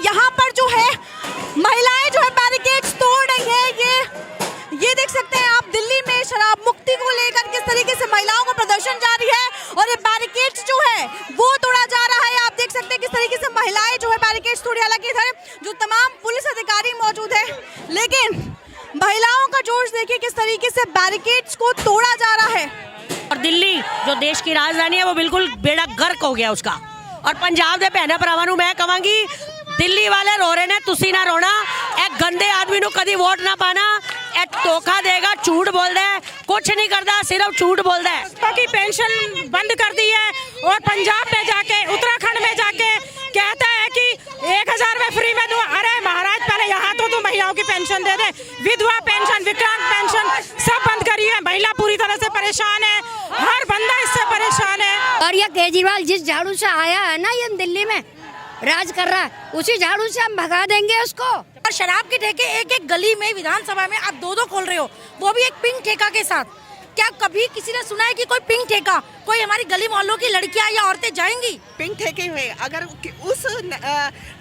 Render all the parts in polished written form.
यहाँ पर जो है महिलाएं जो है बैरिकेड्स तोड़ रही है। ये देख सकते हैं आप, दिल्ली में शराब मुक्ति को लेकर किस तरीके से महिलाओं का प्रदर्शन जारी है और ये बैरिकेड्स जो है वो तोड़ा जा रहा है। आप देख सकते हैं किस तरीके से महिलाएं जो है बैरिकेड्स तोड़ी। हालांकि इधर जो तमाम पुलिस अधिकारी मौजूद है, लेकिन महिलाओं का जोश देखिए किस तरीके से बैरिकेड्स को तोड़ा जा रहा है। और दिल्ली जो देश की राजधानी है वो बिल्कुल बेड़ा गर्क हो गया उसका। और पंजाब ਦੇ ਭੈਣਾਂ ਭਰਾਵਾਂ ਨੂੰ मैं ਕਹਾਂਗੀ, दिल्ली वाले रो रहे ने, तुसी ना रोना। एक गंदे आदमी ਨੂੰ कभी वोट ना पाना। एक धोखा देगा, झूठ बोलता है, कुछ नहीं करता, सिर्फ झूठ बोलता है। की पेंशन बंद कर दी है और पंजाब में जाके, उत्तराखंड में जाके कहता है कि 1000 में फ्री में दूं। अरे महाराज, पहले यहाँ तो महिलाओं की पेंशन दे दे। विधवा पेंशन, विकलांग पेंशन सब बंद करी है। महिला पूरी तरह से परेशान है, हर बंदा इससे परेशान है। और ये केजरीवाल जिस झाड़ू से आया है ना, ये दिल्ली में राज कर रहा है, उसी झाड़ू से हम भगा देंगे उसको। और शराब के ठेके एक एक गली में, विधानसभा में आप दो खोल रहे हो, वो भी एक पिंक ठेका के साथ। क्या कभी किसी ने सुना है कि कोई पिंक ठेका, कोई हमारी गली मोहल्लों की लड़कियां या औरतें जाएंगी पिंक ठेके हुए? अगर उस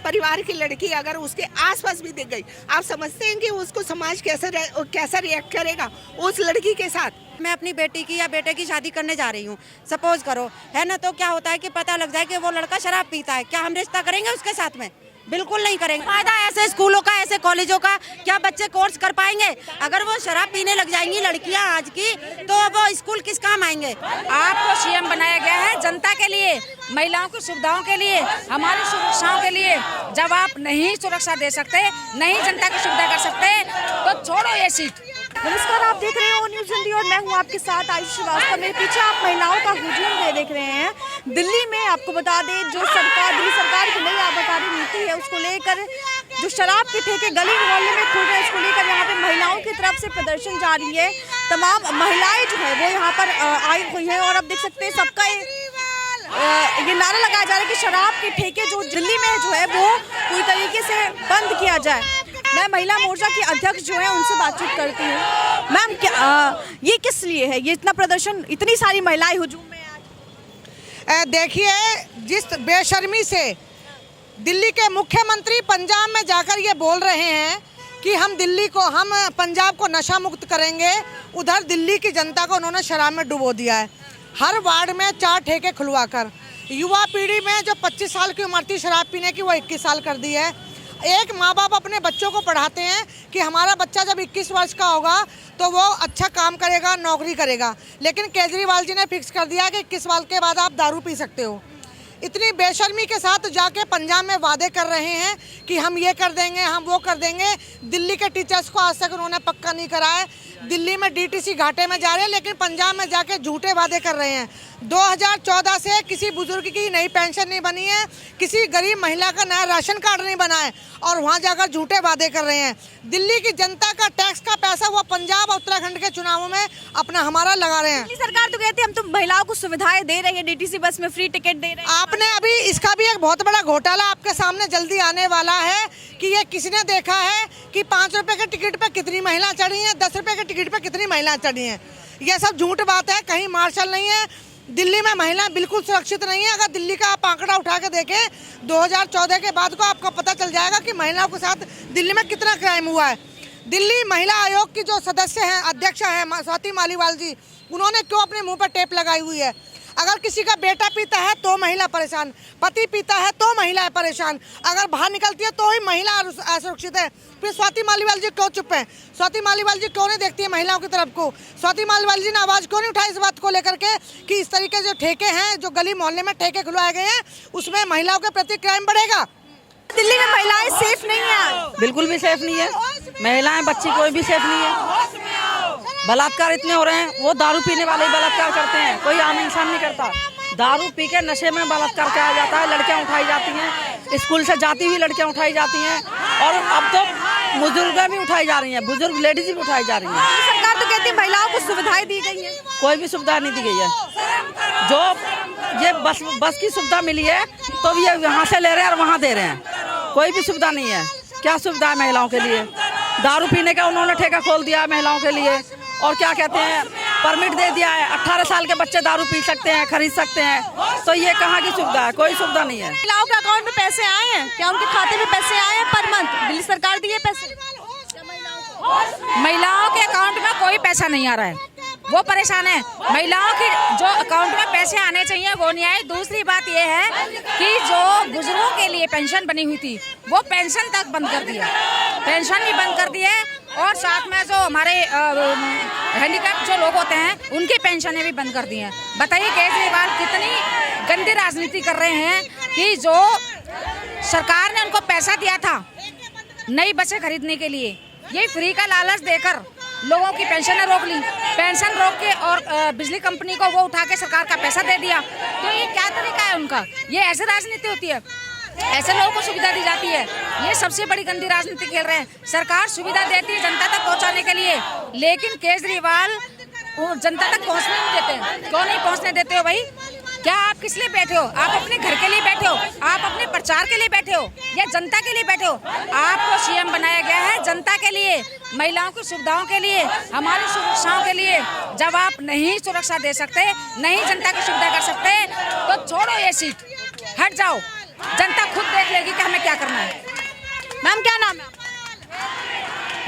परिवार की लड़की अगर उसके आसपास भी दिख गई, आप समझते हैं कि उसको समाज कैसा रिएक्ट करेगा उस लड़की के साथ? मैं अपनी बेटी की या बेटे की शादी करने जा रही हूँ, सपोज करो, है ना, तो क्या होता है कि पता लग जाए कि वो लड़का शराब पीता है, क्या हम रिश्ता करेंगे उसके साथ में? बिल्कुल नहीं करेंगे। फायदा ऐसे स्कूलों का, ऐसे कॉलेजों का, क्या बच्चे कोर्स कर पाएंगे? अगर वो शराब पीने लग जाएंगी लड़कियां आज की, तो वो स्कूल किस काम आएंगे? आपको सीएम बनाया गया है जनता के लिए, महिलाओं की सुविधाओं के लिए, हमारी सुरक्षाओं के लिए। जब आप नहीं सुरक्षा दे सकते, नहीं जनता की सुविधा कर सकते, तो छोड़ो ये सीट। नमस्कार, आप देख रहे हो न्यूज़ हिंदी और मैं हूं आपके साथ आयुष श्रीवास्तव। मेरे पीछे आप महिलाओं का हुजूम देख रहे हैं। दिल्ली में आपको बता दें, जो दिल्ली सरकार की नई आबकारी नीति है उसको लेकर, जो शराब के ठेके गली मोहल्ले में खुल रहे हैं, इसको लेकर यहाँ पे महिलाओं की तरफ से प्रदर्शन जारी है। तमाम महिलाएं जो है वो यहाँ पर आई हुई हैं और अब देख सकते हैं सबका ये नारा लगाया जा रहा है कि शराब के ठेके जो दिल्ली में जो है वो पूरी तरीके से बंद किया जाए। मैं महिला मोर्चा की अध्यक्ष जो है उनसे बातचीत करती हूँ। मैम, ये किस लिए है, ये इतना प्रदर्शन, इतनी सारी महिलाएं हुजूम में आज? देखिए, जिस बेशर्मी से दिल्ली के मुख्यमंत्री पंजाब में जाकर ये बोल रहे हैं कि हम पंजाब को नशा मुक्त करेंगे, उधर दिल्ली की जनता को उन्होंने शराब में डुबो दिया है। हर वार्ड में 4 ठेके खुलवाकर युवा पीढ़ी में जो 25 साल की उम्र थी शराब पीने की, वो 21 साल कर दी है। एक माँ बाप अपने बच्चों को पढ़ाते हैं कि हमारा बच्चा जब 21 वर्ष का होगा तो वो अच्छा काम करेगा, नौकरी करेगा, लेकिन केजरीवाल जी ने फिक्स कर दिया कि 21 साल के बाद आप दारू पी सकते हो। इतनी बेशर्मी के साथ जाके पंजाब में वादे कर रहे हैं कि हम ये कर देंगे, हम वो कर देंगे। दिल्ली के टीचर्स को आज तक उन्होंने पक्का नहीं करा है। दिल्ली में डीटीसी घाटे में जा रहे हैं, लेकिन पंजाब में जाके झूठे वादे कर रहे हैं। 2014 से किसी बुजुर्ग की नई पेंशन नहीं बनी है, किसी गरीब महिला का नया राशन कार्ड नहीं बना है, और वहाँ जाकर झूठे वादे कर रहे हैं। दिल्ली की जनता का टैक्स का पैसा वो पंजाब और उत्तराखंड के चुनावों में हमारा लगा रहे हैं। सरकार तो कहती है हम तो महिलाओं को सुविधाएं दे रही है, डीटीसी बस में फ्री टिकट दे रहे हैं। आपने अभी इसका भी एक बहुत बड़ा घोटाला आपके सामने जल्दी आने वाला है कि ये किसने देखा है कि 5 रुपए के टिकट पे कितनी महिला चढ़ी हैं, 10 रुपए के टिकट पे कितनी महिला चढ़ी हैं। ये सब झूठ बात है, कहीं मार्शल नहीं है। दिल्ली में महिला बिल्कुल सुरक्षित नहीं है। अगर दिल्ली का आप आंकड़ा उठा के देखें 2014 के बाद को आपको पता चल जाएगा कि महिलाओं के साथ दिल्ली में कितना क्राइम हुआ है। दिल्ली महिला आयोग की जो सदस्य हैं, अध्यक्ष हैं स्वाति मालीवाल जी, उन्होंने क्यों अपने मुंह पर टेप लगाई हुई है? अगर किसी का बेटा पीता है तो महिला परेशान, पति पीता है तो महिला परेशान, अगर बाहर निकलती है तो ही महिला असुरक्षित है। फिर स्वाति मालीवाल जी क्यों चुप हैं? स्वाति मालीवाल जी क्यों नहीं देखती है महिलाओं की तरफ को? स्वाति मालीवाल जी ने आवाज़ क्यों नहीं उठाई इस बात को लेकर के कि इस तरीके जो ठेके हैं, जो गली मोहल्ले में ठेके खुलवाए गए हैं, उसमें महिलाओं के प्रति क्राइम बढ़ेगा? दिल्ली में महिलाएं सेफ नहीं है, बिल्कुल भी सेफ नहीं है। महिलाएं, बच्ची कोई भी सेफ नहीं है। बलात्कार इतने हो रहे हैं, वो दारू पीने वाले ही बलात्कार करते हैं, कोई आम इंसान नहीं करता। दारू पी के नशे में बलात्कार किया जाता है, लड़कियां उठाई जाती हैं, स्कूल से जाती हुई लड़कियां उठाई जाती हैं, और अब तो बुजुर्ग भी उठाई जा रही हैं, बुजुर्ग लेडीज भी उठाई जा रही हैं। सरकार तो कहती है महिलाओं को सुविधाएं दी गई है, कोई भी सुविधा नहीं दी गई है। जो ये बस की सुविधा मिली है तो ये यहाँ से ले रहे हैं और वहाँ दे रहे हैं, कोई भी सुविधा नहीं है। क्या सुविधा है महिलाओं के लिए? दारू पीने का उन्होंने ठेका खोल दिया महिलाओं के लिए, और क्या कहते हैं परमिट दे दिया है, 18 साल के बच्चे दारू पी सकते हैं, खरीद सकते हैं। तो ये कहाँ की सुविधा है? कोई सुविधा नहीं है। महिलाओं के अकाउंट में पैसे आए हैं क्या? उनके खाते में पैसे आए हैं पर मंथ? दिल्ली सरकार दिए पैसे? महिलाओं के अकाउंट में कोई पैसा नहीं आ रहा है, वो परेशान है। महिलाओं की जो अकाउंट में पैसे आने चाहिए वो नहीं आए। दूसरी बात ये है कि जो बुजुर्गों के लिए पेंशन बनी हुई थी वो पेंशन तक बंद कर दी है, पेंशन भी बंद कर दी है। और साथ में जो हमारे हैंडीकैप जो लोग होते हैं उनकी पेंशनें भी बंद कर दी हैं। बताइए केजरीवाल कितनी गंदी राजनीति कर रहे हैं कि जो सरकार ने उनको पैसा दिया था नई बसें खरीदने के लिए, ये फ्री का लालच देकर लोगों की पेंशनें रोक ली, पेंशन रोक के और बिजली कंपनी को वो उठा के सरकार का पैसा दे दिया। तो ये क्या तरीका है उनका? ये ऐसे राजनीति होती है? ऐसे लोगों को सुविधा दी जाती है? ये सबसे बड़ी गंदी राजनीति खेल रहे हैं। सरकार सुविधा देती है जनता तक पहुंचाने के लिए, लेकिन केजरीवाल जनता तक पहुंचने नहीं देते। क्यों नहीं पहुंचने देते हो भाई? क्या आप किस लिए बैठे हो? आप अपने घर के लिए बैठे हो? आप अपने प्रचार के लिए बैठे हो या जनता के लिए बैठे हो? आपको सीएम बनाया गया है जनता के लिए, महिलाओं की सुविधाओं के लिए, हमारी सुरक्षाओं के लिए। जब आप नहीं सुरक्षा दे सकते, नहीं जनता की सुविधा कर सकते, तो छोड़ो ये सीट, हट जाओ। जनता खुद देख लेगी कि हमें क्या करना है। मैम क्या नाम है?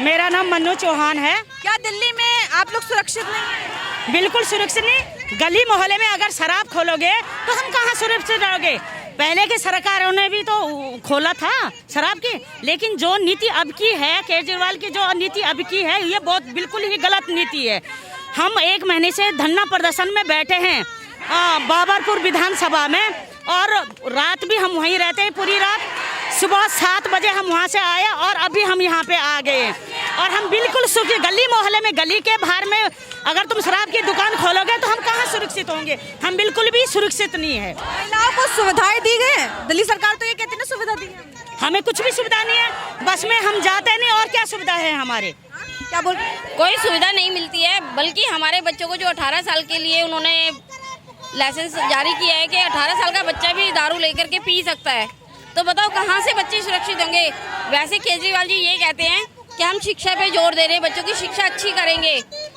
मेरा नाम मन्नू चौहान है। क्या दिल्ली में आप लोग सुरक्षित नहीं हैं? बिल्कुल सुरक्षित नहीं। गली मोहल्ले में अगर शराब खोलोगे तो हम कहाँ सुरक्षित रहोगे? पहले की सरकारों ने भी तो खोला था शराब की, लेकिन जो नीति अब की है, केजरीवाल की जो नीति अब की है, ये बहुत बिल्कुल ही गलत नीति है। हम 1 महीने से धरना प्रदर्शन में बैठे हैं बाबरपुर विधानसभा में, और रात भी हम वहीं रहते हैं पूरी रात। सुबह 7 बजे हम वहाँ से आए और अभी हम यहाँ पे आ गए, और हम बिल्कुल सुखी। गली मोहल्ले में, गली के बाहर में अगर तुम शराब की दुकान खोलोगे तो हम कहाँ सुरक्षित होंगे? हम बिल्कुल भी सुरक्षित नहीं है। महिलाओं को सुविधाएं दी गई हैं? दिल्ली सरकार तो ये कहती है ना सुविधा दी है। हमें कुछ भी सुविधा नहीं है, बस में हम जाते नहीं, और क्या सुविधा है हमारे? क्या बोल? कोई सुविधा नहीं मिलती है, बल्कि हमारे बच्चों को जो 18 साल के लिए उन्होंने लाइसेंस जारी किया है कि 18 साल का बच्चा भी दारू लेकर के पी सकता है, तो बताओ कहाँ से बच्चे सुरक्षित होंगे? वैसे केजरीवाल जी ये कहते हैं कि हम शिक्षा पे जोर दे रहे हैं, बच्चों की शिक्षा अच्छी करेंगे,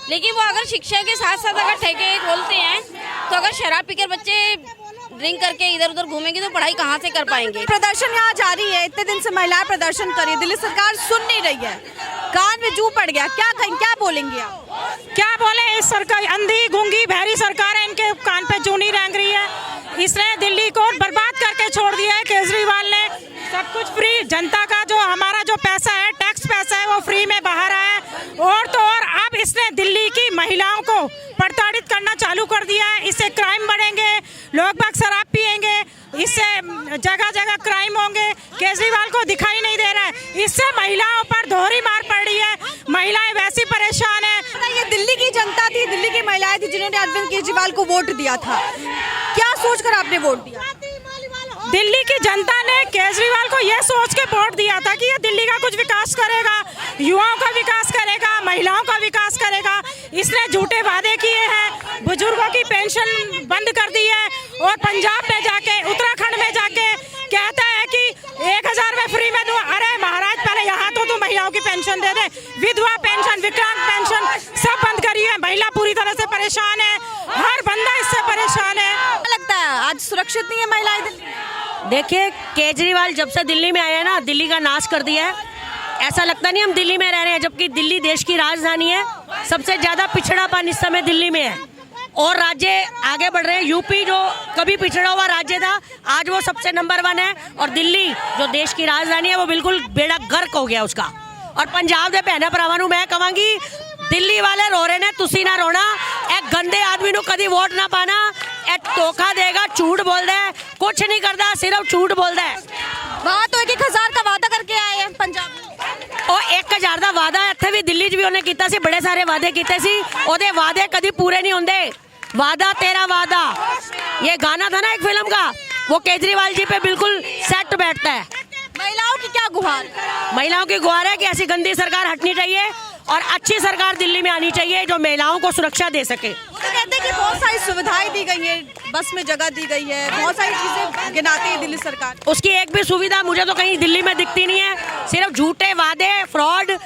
लेकिन वो अगर शिक्षा के साथ साथ अगर ठेके खोलते हैं तो अगर शराब पीकर बच्चे ड्रिंक करके इधर उधर घूमेंगे तो पढ़ाई कहाँ से कर पाएंगे? प्रदर्शन यहाँ जारी है, इतने दिन से महिलाएं प्रदर्शन कर रही है, दिल्ली सरकार सुन नहीं रही है, कान में जू पड़ गया। क्या कहें, क्या बोलेंगे आप? क्या बोले? इस सरकार अंधी गूंगी बहरी सरकार है, इनके कान पे जू नहीं रेंग रही है। इसने दिल्ली को बर्बाद करके छोड़ दिया है केजरीवाल ने। सब कुछ फ्री, जनता का जो हमारा जो पैसा है, टैक्स पैसा है, वो फ्री में बाहर आया है। और तो और अब इसने दिल्ली की महिलाओं को प्रताड़ित करना चालू कर दिया है। इससे क्राइम बढ़ेंगे, लोग बाग शराब पिएंगे, इससे जगह जगह क्राइम होंगे। केजरीवाल को दिखाई नहीं दे रहा है, इससे महिलाओं पर दोहरी मार पड़ रही है। महिलाएं वैसी परेशान है। ये दिल्ली की जनता थी, दिल्ली की महिलाएं थी जिन्होंने अरविंद केजरीवाल को वोट दिया था। क्या सोचकर आपने वोट दिया? दिल्ली की जनता ने केजरीवाल को यह सोच के वोट दिया था कि ये दिल्ली का कुछ विकास करेगा, युवाओं का विकास करेगा, महिलाओं का विकास करेगा। इसने झूठे वादे किए हैं, बुजुर्गों की पेंशन बंद कर दी है, और पंजाब में जाके, उत्तराखंड में जाके कहता है कि 1000 में फ्री में दूं। अरे महाराज, पहले यहाँ तो तू महिलाओं की पेंशन दे दे, विधवा पेंशन, विकलांग पेंशन सब बंद करी है। महिला पूरी तरह से परेशान है, हर बंदा इससे परेशान है। क्या लगता है आज सुरक्षित नहीं है महिलाएं दिल्ली? देखिए, केजरीवाल जब से दिल्ली में आए हैं ना, दिल्ली का नाश कर दिया है। ऐसा लगता नहीं हम दिल्ली में रह रहे हैं, जबकि दिल्ली देश की राजधानी है। सबसे ज़्यादा पिछड़ापन इस समय दिल्ली में है, और राज्य आगे बढ़ रहे हैं। यूपी जो कभी पिछड़ा हुआ राज्य था, आज वो सबसे नंबर 1 है, और दिल्ली जो देश की राजधानी है वो बिल्कुल बेड़ा गर्क हो गया उसका। और पंजाब के भैन भरावां नूं मैं कहांगी, दिल्ली वाले रो रहे ने, तुसी ना रोना। एक गंदे आदमी नूं कदी वोट ना पाना। एक धोखा देगा, झूठ बोलदा है, कुछ नहीं करता, सिर्फ झूठ बोलदा है। वहाँ तो 1000 का वादा करके आए हैं पंजाब में। ਉਹ 1000 ਦਾ ਵਾਅਦਾ ਇੱਥੇ ਵੀ ਦਿੱਲੀ 'ਚ ਵੀ ਉਹਨੇ ਕੀਤਾ ਸੀ, ਬੜੇ ਸਾਰੇ ਵਾਅਦੇ ਕੀਤੇ ਸੀ, ਉਹਦੇ ਵਾਅਦੇ ਕਦੀ पूरे नहीं होंगे। वादा तेरा वादा, ये गाना था ना एक फिल्म का, वो केजरीवाल जी पे बिल्कुल सेट बैठता है। महिलाओं की क्या गुहार? महिलाओं की गुहार है कि ऐसी गंदी सरकार हटनी चाहिए और अच्छी सरकार दिल्ली में आनी चाहिए जो महिलाओं को सुरक्षा दे सके। वो तो कहते हैं कि बहुत सारी सुविधाएं दी गई है, बस में जगह दी गई है, बहुत सारी चीजें गिनाती है दिल्ली सरकार। उसकी एक भी सुविधा मुझे तो कहीं दिल्ली में दिखती नहीं है, सिर्फ झूठे वादे, फ्रॉड,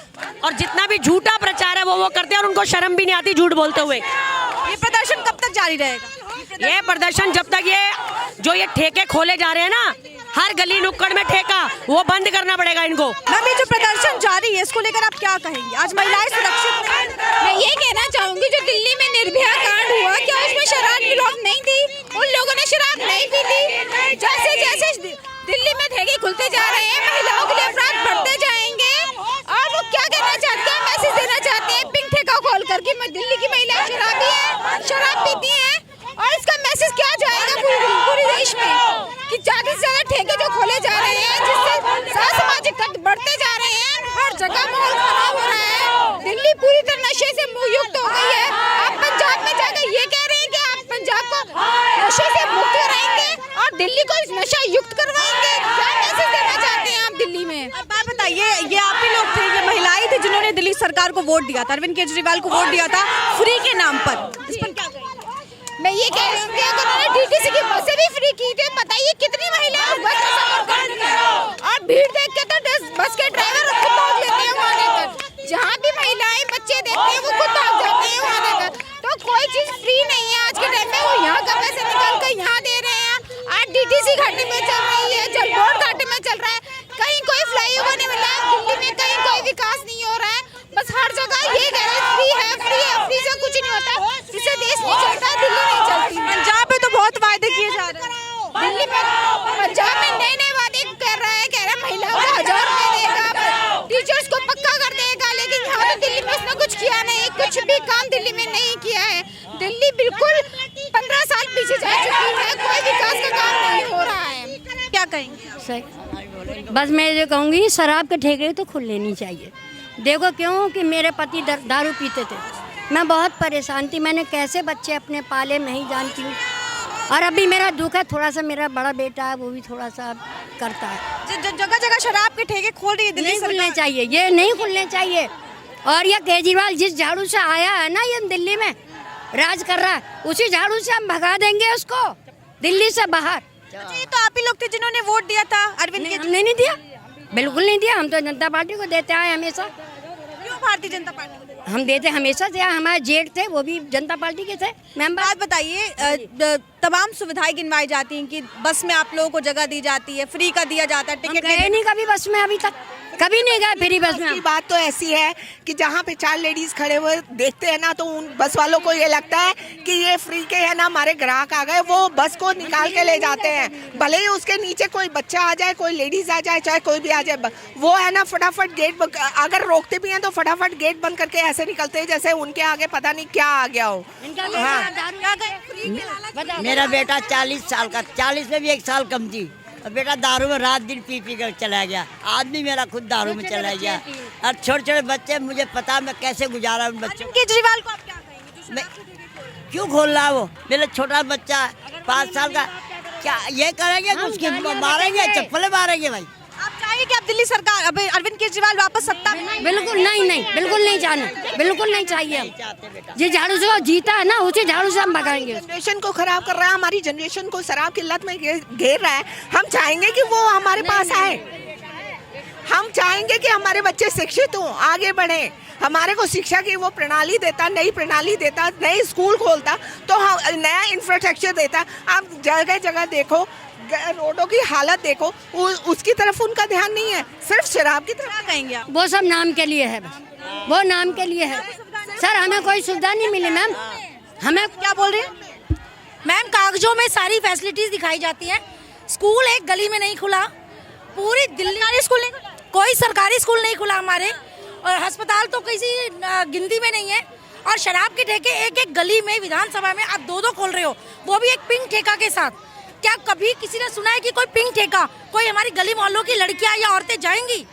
और जितना भी झूठा प्रचार है वो करते हैं और उनको शर्म भी नहीं आती झूठ बोलते हुए। ये प्रदर्शन कब तक जारी रहेगा? ये प्रदर्शन जब तक ये ठेके खोले जा रहे हैं ना, हर गली नुक्कड़ में ठेका, वो बंद करना पड़ेगा इनको। मैम ये जो प्रदर्शन जारी है इसको लेकर आप क्या कहेंगी? आज महिलाएं सुरक्षित हैं? मैं ये कहना चाहूंगी जो दिल्ली में निर्भया कांड हुआ, क्या उसमें शराब की रोक नहीं थी? उन लोगों ने शराब नहीं पी थी। जैसे जैसे दिल्ली में ठेके खुलते जा रहे हैं, महिलाओं के लिए अपराध बढ़ते जाएंगे। और वो क्या कहना चाहते हैं, मैसेज देना चाहते हैं पिंक ठेका खोल कर कि दिल्ली की महिलाएं शराबी है, शराब पीती है। और इसका मैसेज क्या जाएगा पूरे देश में कि ज्यादा से ज्यादा ठेके जो खोले जा रहे हैं, जिससे सामाजिक तत्व बढ़ते जा रहे हैं, हर जगह माहौल खराब हो रहा है। दिल्ली पूरी तरह नशे से मुक्त हो गई है। आप पंजाब में जाकर ये कह रहे हैं कि आप पंजाब को नशे से मुक्त कराएंगे और दिल्ली को नशा युक्त करवाएंगे। क्या मैसेज देना चाहते हैं आप दिल्ली में? अब बात बताइए, ये आप ही लोग थे, ये महिलाएं थी जिन्होंने दिल्ली सरकार को वोट दिया था, अरविंद केजरीवाल को वोट दिया था फ्री के नाम पर, इस पर क्या कहेंगे? मैं ये कह रही हूँ कि अगर उन्होंने डीटीसी की बसें भी फ्री की थी, बताइए कितनी महिलाएं बस का सफर कर रही हैं। और भीड़ देख के तो बस के ड्राइवर खुद भाग लेते हैं वहाँ देकर। जहाँ भी महिलाएं बच्चे देखते हैं वो खुद भाग जाते हैं वहाँ देकर। तो कोई चीज फ्री नहीं है आज के टाइम में। वो यहाँ का पैसे निकाल कर यहाँ दे रहे हैं। आज डीटीसी घाटे में चल रही है, जल बोर्ड घाटे में चल रहा है, कहीं कोई फ्लाईओवर नहीं मिला है, दिल्ली में कहीं कोई विकास नहीं हो रहा है। बस हर जगह ये कह रहे हैं फ्री है, फ्री है, फ्री से कुछ नहीं होता, इससे देश नहीं चलता, दिल्ली नहीं चलती। पंजाब में तो बहुत वायदे किए जा रहे हैं, दिल्ली में पंजाब में नए नए वादे कह रहा है महिलाओं को 1000 रुपए देगा, टीचर्स को पक्का कर देगा, लेकिन यहाँ तो दिल्ली में उसने कुछ किया नहीं, कुछ भी काम दिल्ली में नहीं किया है। दिल्ली बिल्कुल 15 साल पीछे जा चुकी है, कोई विकास का काम नहीं हो रहा है। क्या कहेंगे? बस मैं ये कहूँगी शराब के ठेके तो खुलने नहीं चाहिए। देखो क्यों कि मेरे पति दारू पीते थे, मैं बहुत परेशान थी, मैंने कैसे बच्चे अपने पाले नहीं जानती हूँ। और अभी मेरा दुख है, थोड़ा सा मेरा बड़ा बेटा है वो भी थोड़ा सा करता है। जगह जगह शराब के ठेके खोल रही है दिल्ली नहीं खुलने सरकार। चाहिए, ये नहीं खुलने चाहिए। और ये केजरीवाल जिस झाड़ू से आया है ना, ये दिल्ली में राज कर रहा है, उसी झाड़ू से हम भगा देंगे उसको दिल्ली से बाहर। ये तो आप ही लोग थे जिन्होंने वोट दिया था अरविंद केजरीवाल। हमने नहीं दिया, बिल्कुल नहीं दिया। हम तो जनता पार्टी को देते आए हमेशा। क्यों भारतीय जनता पार्टी? हम देते हमेशा से, हमारे जेठ थे वो भी जनता पार्टी के थे मेंबर। बात बताइए, तमाम सुविधाएं गिनवाई जाती हैं कि बस में आप लोगों को जगह दी जाती है, फ्री का दिया जाता है, टिकट गए नहीं कभी बस में, अभी तक कभी नहीं गए फ्री बस में। की बात तो ऐसी है कि जहाँ पे 4 लेडीज खड़े हुए देखते हैं ना, तो उन बस वालों को ये लगता है कि ये फ्री के है ना, हमारे ग्राहक आ गए, वो बस को निकाल के ले जाते हैं। भले ही उसके नीचे कोई बच्चा आ जाए, कोई लेडीज आ जाए, चाहे कोई भी आ जाए, वो है ना फटाफट गेट, अगर रोकते भी हैं तो फटाफट गेट बंद करके ऐसे निकलते हैं जैसे उनके आगे पता नहीं क्या आ गया हो। मेरा बेटा 40 साल का, 40 में भी 1 साल कम थी, और बेटा दारू में रात दिन पी पी कर चला गया। आदमी मेरा खुद दारू में चला गया, और छोटे छोटे बच्चे, मुझे पता मैं कैसे गुजारा उन बच्चों। केजरीवाल को आप क्या कहेंगे? मैं क्यों खोल रहा है वो? मेरा छोटा बच्चा 5 साल का, क्या ये करेंगे कि उसकी मारेंगे, चप्पलें मारेंगे भाई? आप चाहिए कि आप दिल्ली सरकार, अब अरविंद केजरीवाल वापस सत्ता में? बिल्कुल नहीं, नहीं बिल्कुल नहीं जाना, बिल्कुल नहीं चाहिए। हम जिस झाड़ू से वो जीता है ना, उसी झाड़ू से हम भगाएंगे। जनरेशन को खराब कर रहा है, हमारी जनरेशन को शराब की लत में घेर रहा है। हम चाहेंगे कि वो हमारे पास आए, हम चाहेंगे कि हमारे बच्चे शिक्षित हों, आगे बढ़े, हमारे को शिक्षा की वो प्रणाली देता, नई प्रणाली देता, नई स्कूल खोलता, तो हम नया इंफ्रास्ट्रक्चर देता। आप जगह जगह देखो, रोडों की हालत देखो, उसकी तरफ उनका ध्यान नहीं है, सिर्फ शराब की तरफ। कहेंगे आप? वो सब नाम के लिए है, बस वो नाम के लिए है। सर हमें कोई सुविधा नहीं मिली मैम। हमें क्या बोल रहे हैं मैम? कागजों में सारी फैसिलिटीज दिखाई जाती हैं, स्कूल एक गली में नहीं खुला, पूरी दिल्ली स्कूल नहीं खुला, कोई सरकारी स्कूल नहीं खुला हमारे, और अस्पताल तो किसी गिनती में नहीं है। और शराब के ठेके एक एक गली में, विधानसभा में आप 2-2 खोल रहे हो, वो भी एक पिंक ठेका के साथ। क्या कभी किसी ने सुना है कि कोई पिंक ठेका, कोई हमारी गली मोहल्लों की लड़कियां या औरतें जाएंगी?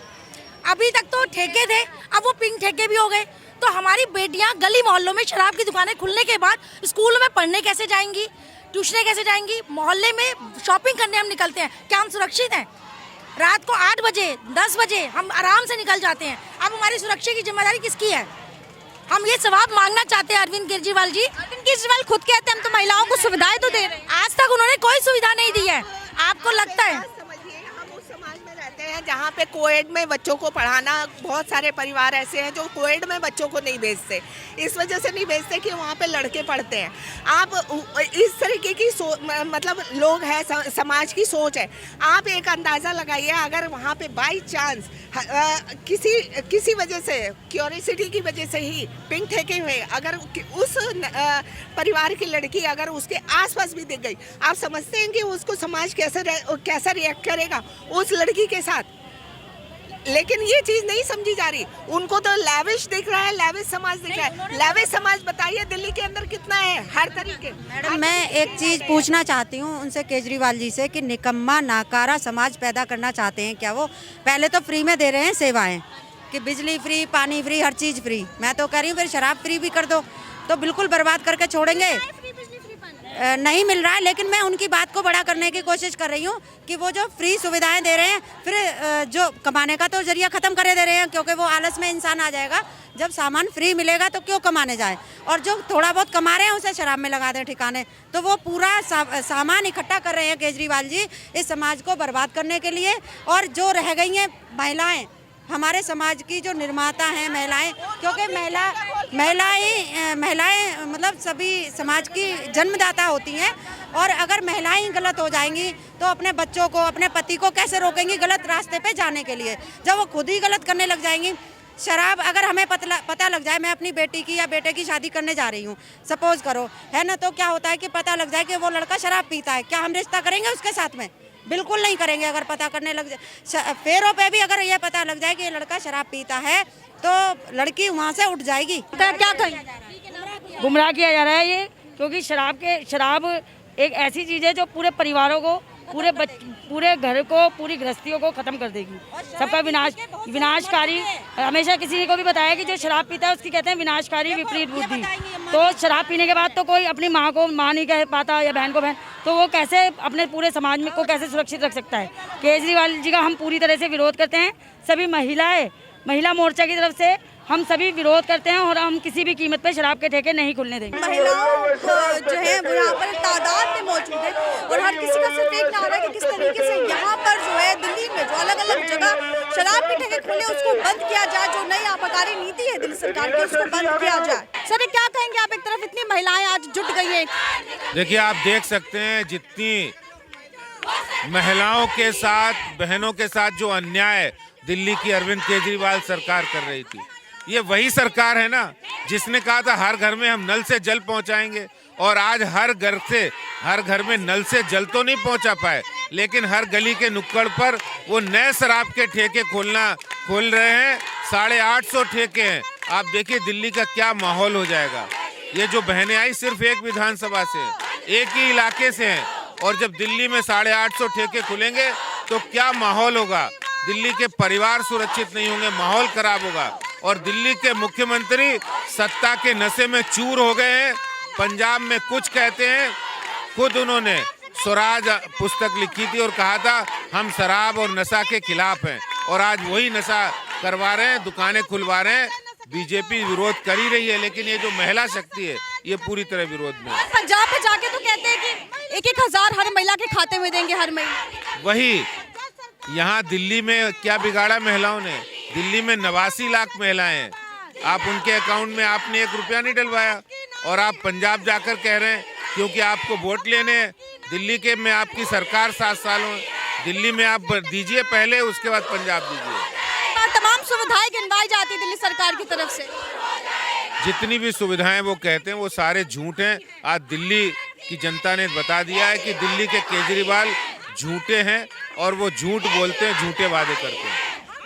अभी तक तो ठेके थे, अब वो पिंक ठेके भी हो गए। तो हमारी बेटियां गली मोहल्लों में शराब की दुकानें खुलने के बाद स्कूल में पढ़ने कैसे जाएंगी, ट्यूशने कैसे जाएंगी, मोहल्ले में शॉपिंग करने हम निकलते हैं, क्या हम सुरक्षित हैं? रात को 8 बजे 10 बजे हम आराम से निकल जाते हैं। अब हमारी सुरक्षा की जिम्मेदारी किसकी है? हम ये जवाब मांगना चाहते हैं अरविंद केजरीवाल जी। अरविंद केजरीवाल खुद कहते हैं हम तो महिलाओं को सुविधाएं तो दे रहे हैं। आज तक उन्होंने कोई सुविधा नहीं दी है। आपको लगता है? समझिए, हम उस समाज में रहते हैं हैं जहाँ पे कोएड में बच्चों को पढ़ाना, बहुत सारे परिवार ऐसे हैं जो कोएड में बच्चों को नहीं भेजते। इस वजह से नहीं भेजते कि वहाँ पे लड़के पढ़ते हैं। आप इस तरीके की मतलब लोग हैं, समाज की सोच है। आप एक अंदाज़ा लगाइए, अगर वहाँ पे बाई चांस किसी वजह से, क्यूरियोसिटी की वजह से ही पिंक ठेके हुए, अगर उस परिवार की लड़की अगर उसके आसपास भी दिख गई, आप समझते हैं कि उसको समाज कैसा रिएक्ट करेगा उस लड़की के साथ। लेकिन ये चीज नहीं समझी जा रही। उनको तो लैविश दिख रहा है, लैविश समाज दिख रहा है। लैविश समाज बताइए दिल्ली के अंदर कितना है, हर तरीके। मैडम, मैं एक चीज पूछना चाहती हूँ उनसे, केजरीवाल जी से, कि निकम्मा नाकारा समाज पैदा करना चाहते हैं क्या वो? पहले तो फ्री में दे रहे हैं सेवाएं, कि बिजली फ्री, पानी फ्री, हर चीज़ फ्री। मैं तो कह रही हूँ फिर शराब फ्री भी कर दो, तो बिल्कुल बर्बाद करके छोड़ेंगे। नहीं मिल रहा है, लेकिन मैं उनकी बात को बड़ा करने की कोशिश कर रही हूँ कि वो जो फ्री सुविधाएं दे रहे हैं, फिर जो कमाने का तो जरिया ख़त्म करे दे रहे हैं, क्योंकि वो आलस में इंसान आ जाएगा। जब सामान फ्री मिलेगा तो क्यों कमाने जाए, और जो थोड़ा बहुत कमा रहे हैं उसे शराब में लगा दें ठिकाने। तो वो पूरा सामान इकट्ठा कर रहे हैं केजरीवाल जी इस समाज को बर्बाद करने के लिए। और जो रह गई हैं महिलाएँ, हमारे समाज की जो निर्माता हैं महिलाएं, क्योंकि महिलाएं मतलब सभी समाज की जन्मदाता होती हैं, और अगर महिलाएं ही गलत हो जाएंगी तो अपने बच्चों को, अपने पति को कैसे रोकेंगी गलत रास्ते पे जाने के लिए, जब वो खुद ही गलत करने लग जाएंगी। शराब अगर हमें पता लग जाए, मैं अपनी बेटी की या बेटे की शादी करने जा रही हूँ, सपोज करो, है ना, तो क्या होता है कि पता लग जाए कि वो लड़का शराब पीता है, क्या हम रिश्ता करेंगे उसके साथ में? बिल्कुल नहीं करेंगे। अगर पता करने लग जाए, फेरों पे भी अगर ये पता लग जाए कि ये लड़का शराब पीता है, तो लड़की वहाँ से उठ जाएगी। तो क्या कहें? गुमराह किया जा रहा है ये, क्योंकि शराब एक ऐसी चीज़ है जो पूरे परिवारों को, पूरे घर को, पूरी गृहस्थियों को खत्म कर देगी, सबका विनाशकारी। हमेशा किसी को भी बताया कि जो शराब पीता है उसकी कहते हैं विनाशकारी विपरीत बुद्धि। तो शराब पीने के बाद तो कोई अपनी माँ को माँ नहीं कह पाता या बहन को बहन, तो वो कैसे अपने पूरे समाज में को कैसे सुरक्षित रख सकता है? केजरीवाल जी का हम पूरी तरह से विरोध करते हैं। सभी महिला मोर्चा की तरफ से हम सभी विरोध करते हैं, और हम किसी भी कीमत पे शराब के ठेके नहीं खुलने देंगे। महिलाओं जो है वो यहाँ पर तादाद में मौजूद है, और हर किसी का सिर्फ एक नारा है कि किस तरीके से यहाँ पर जो है दिल्ली में जो अलग अलग जगह शराब के ठेके खुले उसको बंद किया जाए। जो नई आबकारी नीति है दिल्ली सरकार की उसको बंद किया जाए। सर, क्या कहेंगे आप? एक तरफ इतनी महिलाएं आज जुट गई हैं। देखिए, आप देख सकते हैं जितनी महिलाओं के साथ, बहनों के साथ जो अन्याय दिल्ली की अरविंद केजरीवाल सरकार कर रही थी, ये वही सरकार है ना जिसने कहा था हर घर में हम नल से जल पहुंचाएंगे, और आज हर घर में नल से जल तो नहीं पहुंचा पाए, लेकिन हर गली के नुक्कड़ पर वो नए शराब के ठेके खोल रहे हैं। 850 ठेके हैं। आप देखिए दिल्ली का क्या माहौल हो जाएगा। ये जो बहनें आई सिर्फ एक विधानसभा से, एक ही इलाके से हैं, और जब दिल्ली में 850 ठेके खुलेंगे तो क्या माहौल होगा? दिल्ली के परिवार सुरक्षित नहीं होंगे, माहौल खराब होगा। और दिल्ली के मुख्यमंत्री सत्ता के नशे में चूर हो गए हैं। पंजाब में कुछ कहते हैं, खुद उन्होंने स्वराज पुस्तक लिखी थी और कहा था हम शराब और नशा के खिलाफ हैं, और आज वही नशा करवा रहे हैं, दुकानें खुलवा रहे हैं। बीजेपी विरोध कर ही रही है, लेकिन ये जो महिला शक्ति है ये पूरी तरह विरोध में है। पंजाब में जाके तो कहते हैं कि 1,000 हर महिला के खाते में देंगे हर महीने। वही यहाँ दिल्ली में क्या बिगाड़ा महिलाओं ने? दिल्ली में 89 लाख महिलाएं हैं, आप उनके अकाउंट में आपने 1 रुपया नहीं डलवाया, और आप पंजाब जाकर कह रहे हैं क्योंकि आपको वोट लेने हैं। दिल्ली के में आपकी सरकार 7 सालों, दिल्ली में आप दीजिए पहले, उसके बाद पंजाब दीजिए। तमाम सुविधाएं गिनवाई जाती है दिल्ली सरकार की तरफ से। जितनी भी सुविधाएं वो कहते हैं वो सारे झूठ हैं। आज दिल्ली की जनता ने बता दिया है कि दिल्ली के केजरीवाल झूठे हैं, और वो झूठ बोलते हैं, झूठे वादे करते हैं।